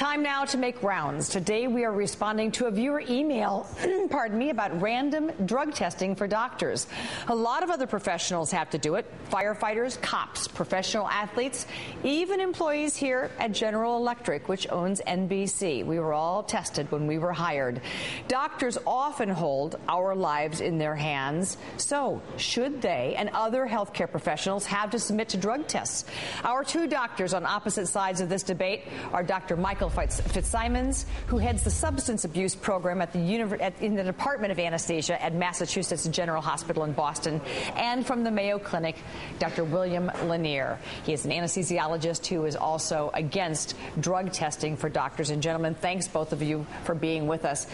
Time now to make rounds. Today we are responding to a viewer email, pardon me, about random drug testing for doctors. A lot of other professionals have to do it. Firefighters, cops, professional athletes, even employees here at General Electric, which owns NBC. We were all tested when we were hired. Doctors often hold our lives in their hands. So should they and other healthcare professionals have to submit to drug tests? Our two doctors on opposite sides of this debate are Dr. Michael Fitzsimons, who heads the substance abuse program at in the Department of Anesthesia at Massachusetts General Hospital in Boston, and from the Mayo Clinic, Dr. William Lanier. He is an anesthesiologist who is also against drug testing for doctors. And gentlemen, thanks both of you for being with us.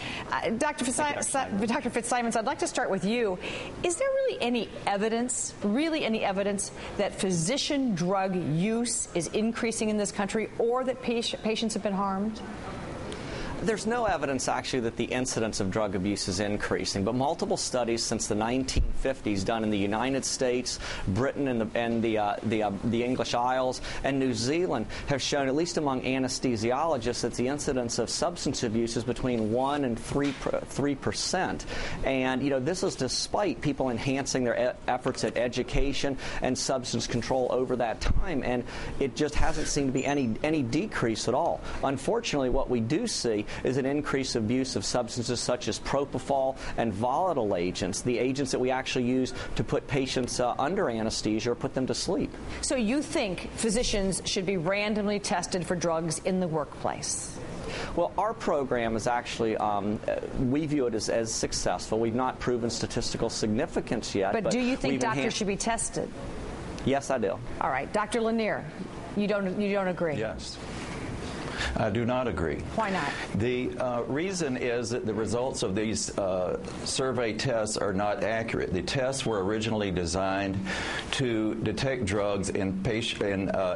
Dr. Fitzsimons, I'd like to start with you. Is there really any evidence that physician drug use is increasing in this country, or that patients have been harmed? There's no evidence, actually, that the incidence of drug abuse is increasing, but multiple studies since the 1950s done in the United States, Britain, and the English Isles, and New Zealand have shown, at least among anesthesiologists, that the incidence of substance abuse is between 1% and 3%. And, you know, this is despite people enhancing their efforts at education and substance control over that time, and it just hasn't seemed to be any decrease at all. Unfortunately, what we do see is an increase of use of substances such as propofol and volatile agents, the agents that we actually use to put patients under anesthesia or put them to sleep. So you think physicians should be randomly tested for drugs in the workplace? Well, our program is actually, we view it as successful. We've not proven statistical significance yet. But do you think doctors should be tested? Yes, I do. All right. Dr. Lanier, you don't agree? Yes. I do not agree. Why not? The reason is that the results of these survey tests are not accurate. The tests were originally designed to detect drugs in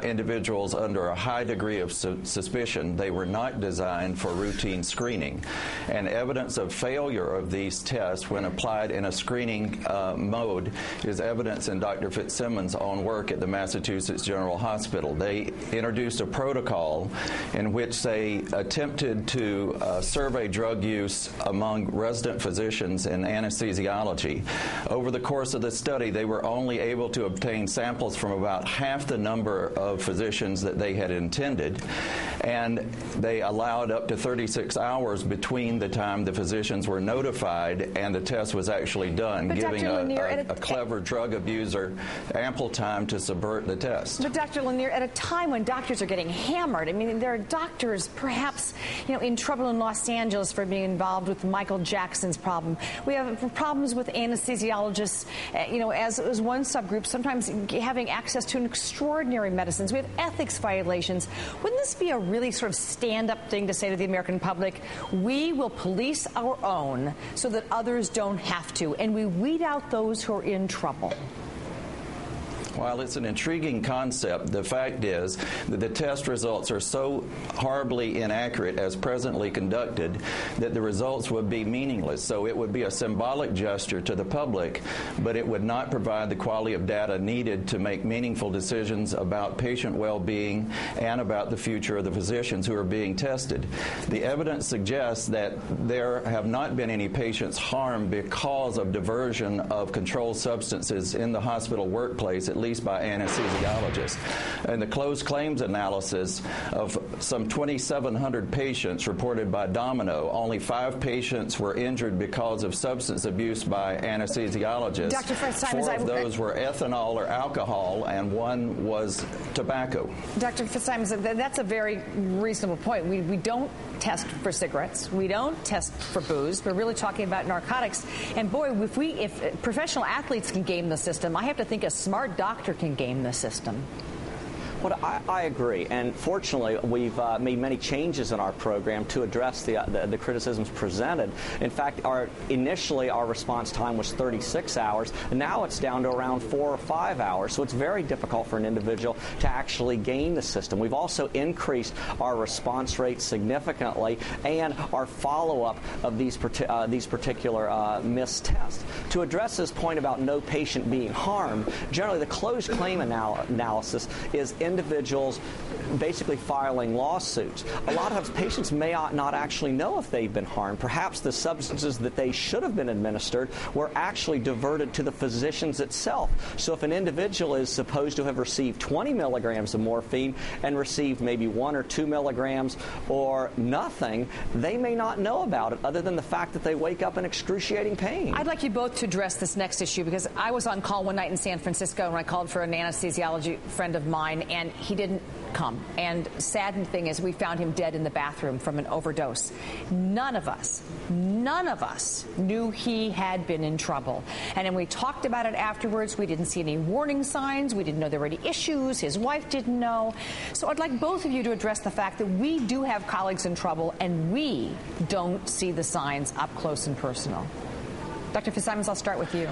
individuals under a high degree of suspicion. They were not designed for routine screening. And evidence of failure of these tests when applied in a screening mode is evidence in Dr. Fitzsimons' own work at the Massachusetts General Hospital. They introduced a protocol in which they attempted to survey drug use among resident physicians in anesthesiology. Over the course of the study, they were only able to obtain samples from about half the number of physicians that they had intended, and they allowed up to 36 hours between the time the physicians were notified and the test was actually done, but giving a clever drug abuser ample time to subvert the test. But Dr. Lanier, at a time when doctors are getting hammered, I mean, there are doctors perhaps, you know, in trouble in Los Angeles for being involved with Michael Jackson's problem. We have problems with anesthesiologists, you know, as one subgroup, sometimes having access to extraordinary medicines. We have ethics violations. Wouldn't this be a really sort of stand-up thing to say to the American public? We will police our own so that others don't have to, and we weed out those who are in trouble. While it's an intriguing concept, the fact is that the test results are so horribly inaccurate as presently conducted that the results would be meaningless. So it would be a symbolic gesture to the public, but it would not provide the quality of data needed to make meaningful decisions about patient well-being and about the future of the physicians who are being tested. The evidence suggests that there have not been any patients harmed because of diversion of controlled substances in the hospital workplace, at least by anesthesiologists. In the closed claims analysis of some 2,700 patients reported by Domino, only 5 patients were injured because of substance abuse by anesthesiologists. Dr. Fitzsimons, 4 of those were ethanol or alcohol, and 1 was tobacco. Dr. Fitzsimons, that's a very reasonable point. We don't test for cigarettes. We don't test for booze. We're really talking about narcotics. And boy, if professional athletes can game the system, I have to think a smart doctor can game the system. Well, I agree, and fortunately, we've made many changes in our program to address the criticisms presented. In fact, initially our response time was 36 hours, and now it's down to around 4 or 5 hours, so it's very difficult for an individual to actually game the system. We've also increased our response rate significantly and our follow-up of these particular missed tests. To address this point about no patient being harmed, generally the closed claim analysis is individuals basically filing lawsuits. A lot of patients may not actually know if they've been harmed. Perhaps the substances that they should have been administered were actually diverted to the physicians itself. So if an individual is supposed to have received 20 milligrams of morphine and received maybe 1 or 2 milligrams or nothing, they may not know about it other than the fact that they wake up in excruciating pain. I'd like you both to address this next issue because I was on call one night in San Francisco and I called for an anesthesiology friend of mine and he didn't come. And sad thing is we found him dead in the bathroom from an overdose. None of us knew he had been in trouble. And then we talked about it afterwards. We didn't see any warning signs. We didn't know there were any issues. His wife didn't know. So I'd like both of you to address the fact that we do have colleagues in trouble and we don't see the signs up close and personal. Dr. Fitzsimons, I'll start with you.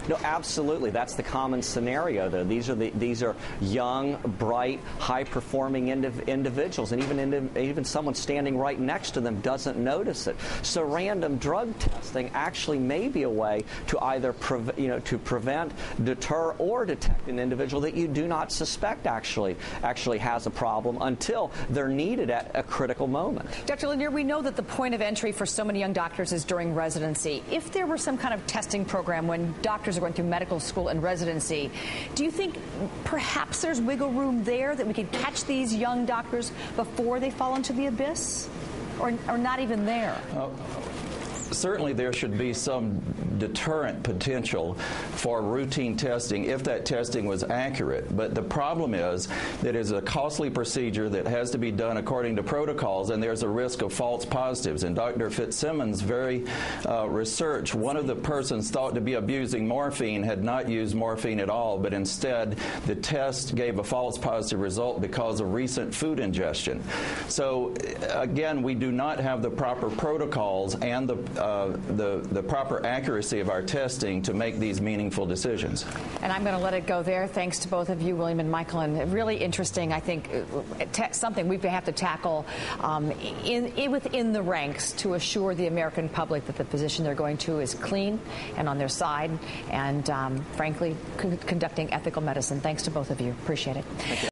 No, absolutely. That's the common scenario, though. These are young, bright, high-performing individuals, and even someone standing right next to them doesn't notice it. So random drug testing actually may be a way to either prevent, deter, or detect an individual that you do not suspect actually has a problem until they're needed at a critical moment. Dr. Lanier, we know that the point of entry for so many young doctors is during residency. If there were some kind of testing program when doctors are going through medical school and residency, do you think perhaps there's wiggle room there that we could catch these young doctors before they fall into the abyss? Or not even there? Certainly there should be some deterrent potential for routine testing if that testing was accurate. But the problem is that it's a costly procedure that has to be done according to protocols, and there's a risk of false positives. In Dr. Fitzsimons' very research, one of the persons thought to be abusing morphine had not used morphine at all, but instead the test gave a false positive result because of recent food ingestion. So again, we do not have the proper protocols and the proper accuracy of our testing to make these meaningful decisions. And I'm going to let it go there. Thanks to both of you, William and Michael. And really interesting, I think, something we have to tackle within the ranks to assure the American public that the position they're going to is clean and on their side and, frankly, conducting ethical medicine. Thanks to both of you. Appreciate it.